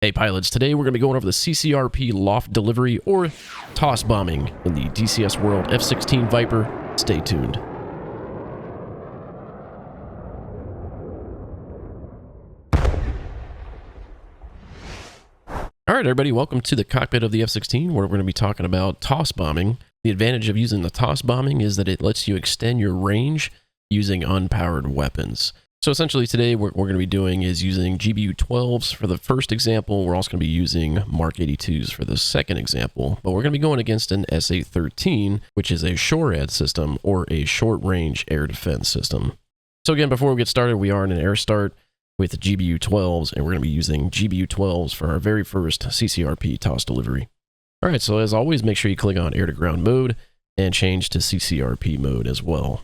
Hey pilots, today we're going to be going over the CCRP loft delivery or toss bombing in the DCS World F-16 Viper. Stay tuned. Alright everybody, welcome to the cockpit of the F-16 where we're going to be talking about toss bombing. The advantage of using the toss bombing is that it lets you extend your range using unpowered weapons. So essentially today what we're going to be doing is using GBU-12s for the first example. We're also going to be using Mark 82s for the second example, but we're going to be going against an SA-13, which is a SHORAD system or a short-range air defense system. So again, before we get started, we are in an air start with GBU-12s, and we're going to be using GBU-12s for our very first CCRP toss delivery. All right, so as always, make sure you click on air-to-ground mode and change to CCRP mode as well.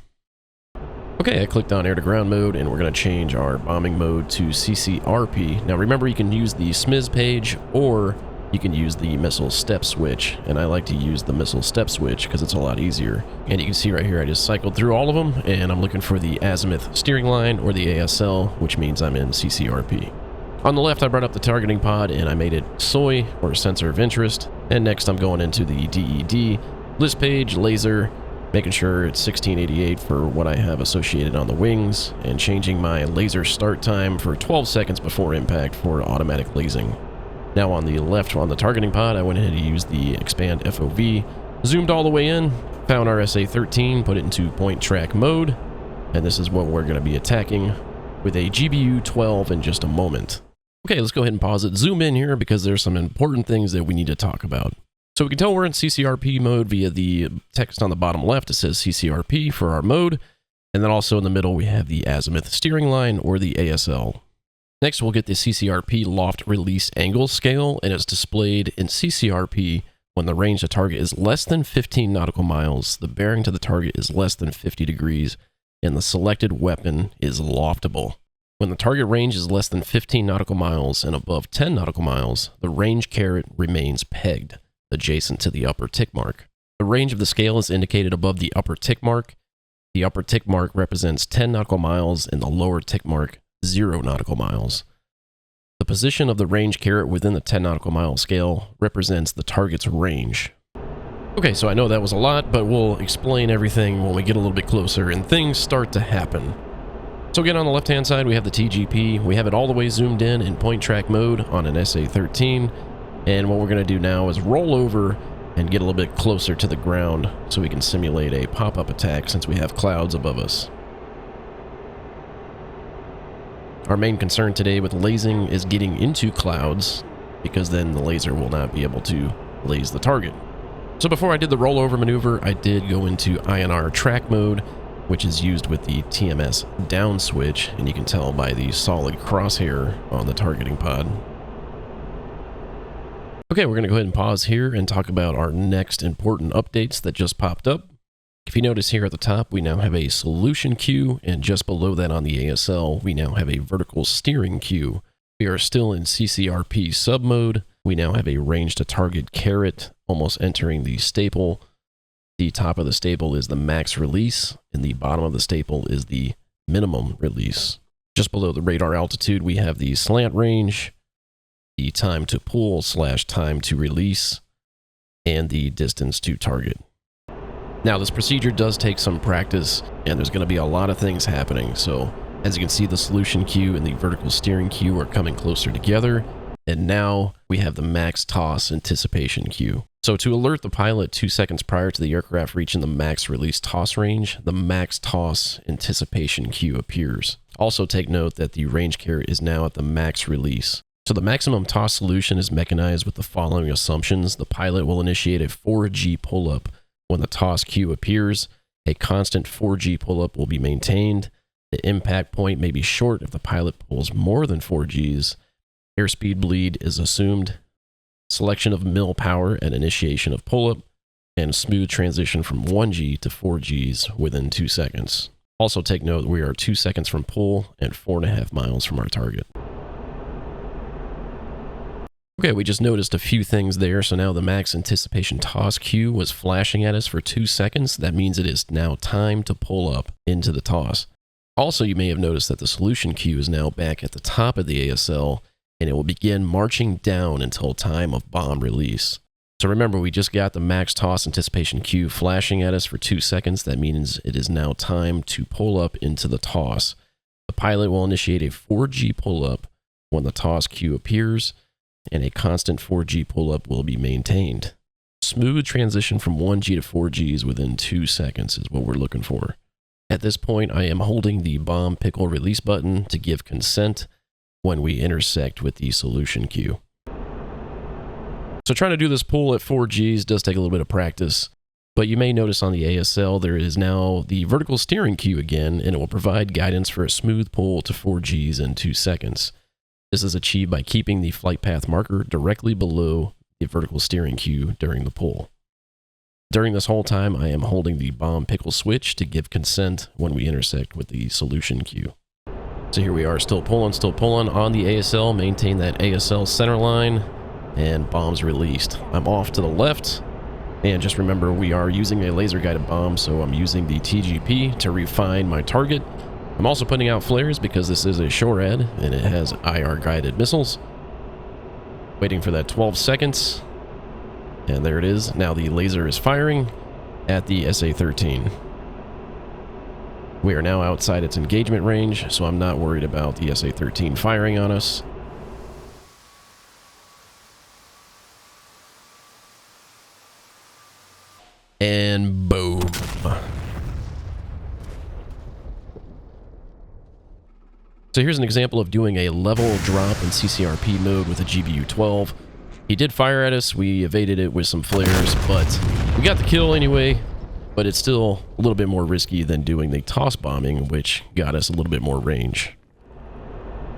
Okay, I clicked on air-to-ground mode, and we're going to change our bombing mode to CCRP. Now remember, you can use the SMIS page, or you can use the missile step switch, and I like to use the missile step switch because it's a lot easier. And you can see right here, I just cycled through all of them, and I'm looking for the azimuth steering line, or the ASL, which means I'm in CCRP. On the left, I brought up the targeting pod, and I made it SOI, or sensor of interest. And next, I'm going into the DED, list page, laser, making sure it's 1688 for what I have associated on the wings, and changing my laser start time for 12 seconds before impact for automatic lasing. Now on the left, on the targeting pod, I went ahead and used the expand FOV, zoomed all the way in, found our SA-13, put it into point track mode, and this is what we're going to be attacking with a GBU-12 in just a moment. Okay, let's go ahead and pause it, zoom in here because there's some important things that we need to talk about. So we can tell we're in CCRP mode via the text on the bottom left. It says CCRP for our mode. And then also in the middle, we have the azimuth steering line, or the ASL. Next, we'll get the CCRP loft release angle scale, and it's displayed in CCRP when the range to target is less than 15 nautical miles, the bearing to the target is less than 50 degrees, and the selected weapon is loftable. When the target range is less than 15 nautical miles and above 10 nautical miles, the range caret remains pegged adjacent to the upper tick mark. The range of the scale is indicated above the upper tick mark. The upper tick mark represents 10 nautical miles and the lower tick mark 0 nautical miles. The position of the range caret within the 10 nautical mile scale represents the target's range. Okay, so I know that was a lot, but we'll explain everything when we get a little bit closer and things start to happen. So again, on the left-hand side, we have the TGP. We have it all the way zoomed in point track mode on an SA-13. And what we're going to do now is roll over and get a little bit closer to the ground so we can simulate a pop-up attack since we have clouds above us. Our main concern today with lasing is getting into clouds, because then the laser will not be able to laze the target. So before I did the rollover maneuver, I did go into INR track mode, which is used with the TMS down switch, and you can tell by the solid crosshair on the targeting pod. Okay, we're going to go ahead and pause here and talk about our next important updates that just popped up. If you notice here at the top, we now have a solution queue, and just below that on the ASL, we now have a vertical steering queue. We are still in CCRP sub mode. We now have a range to target caret almost entering the staple. The top of the staple is the max release, and the bottom of the staple is the minimum release. Just below the radar altitude, we have the slant range, the time to pull / time to release, and the distance to target. Now this procedure does take some practice, and there's going to be a lot of things happening. So as you can see, the solution queue and the vertical steering queue are coming closer together, and now we have the max toss anticipation queue. So to alert the pilot 2 seconds prior to the aircraft reaching the max release toss range, the max toss anticipation queue appears. Also take note that the range caret is now at the max release. So the maximum toss solution is mechanized with the following assumptions. The pilot will initiate a 4G pull-up when the toss cue appears. A constant 4G pull-up will be maintained. The impact point may be short if the pilot pulls more than 4Gs. Airspeed bleed is assumed. Selection of mill power and initiation of pull-up, and smooth transition from 1G to 4Gs within 2 seconds. Also take note we are 2 seconds from pull and 4.5 miles from our target. Okay, we just noticed a few things there. So now the max anticipation toss cue was flashing at us for 2 seconds. That means it is now time to pull up into the toss. Also, you may have noticed that the solution queue is now back at the top of the ASL, and it will begin marching down until time of bomb release. So remember, we just got the max toss anticipation cue flashing at us for 2 seconds. That means it is now time to pull up into the toss. The pilot will initiate a 4G pull-up when the toss cue appears, and a constant 4G pull-up will be maintained. Smooth transition from 1G to 4Gs within 2 seconds is what we're looking for. At this point, I am holding the bomb pickle release button to give consent when we intersect with the solution cue. So trying to do this pull at 4Gs does take a little bit of practice, but you may notice on the ASL there is now the vertical steering cue again, and it will provide guidance for a smooth pull to 4Gs in 2 seconds. This is achieved by keeping the flight path marker directly below the vertical steering cue during the pull. During this whole time, I am holding the bomb pickle switch to give consent when we intersect with the solution cue. So here we are, still pulling on the ASL, maintain that ASL center line, and bombs released. I'm off to the left, and just remember we are using a laser guided bomb, so I'm using the TGP to refine my target. I'm also putting out flares because this is a SHORAD and it has IR guided missiles. Waiting for that 12 seconds, and there it is. Now the laser is firing at the SA-13. We are now outside its engagement range, so I'm not worried about the SA-13 firing on us. And boom. So here's an example of doing a level drop in CCRP mode with a GBU-12. He did fire at us, we evaded it with some flares, but we got the kill anyway. But it's still a little bit more risky than doing the toss bombing, which got us a little bit more range.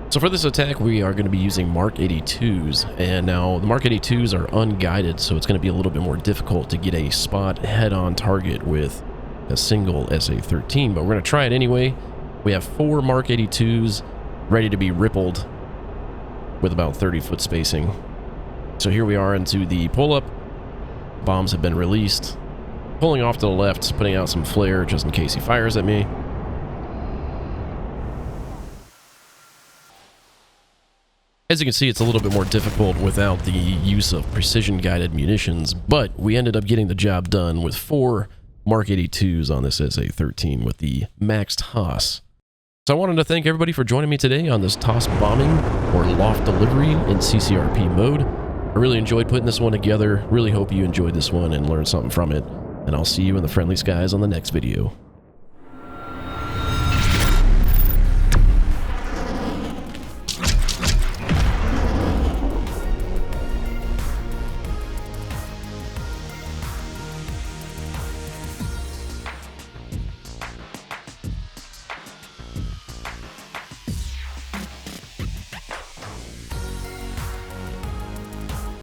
So for this attack, we are going to be using Mark 82s, and now the Mark 82s are unguided, so it's going to be a little bit more difficult to get a spot head-on target with a single SA-13, but we're going to try it anyway. We have 4 Mark 82s ready to be rippled with about 30-foot spacing. So here we are into the pull-up. Bombs have been released. Pulling off to the left, putting out some flare just in case he fires at me. As you can see, it's a little bit more difficult without the use of precision-guided munitions, but we ended up getting the job done with 4 Mark 82s on this SA-13 with the max toss. So I wanted to thank everybody for joining me today on this toss bombing or loft delivery in CCRP mode. I really enjoyed putting this one together. Really hope you enjoyed this one and learned something from it. And I'll see you in the friendly skies on the next video.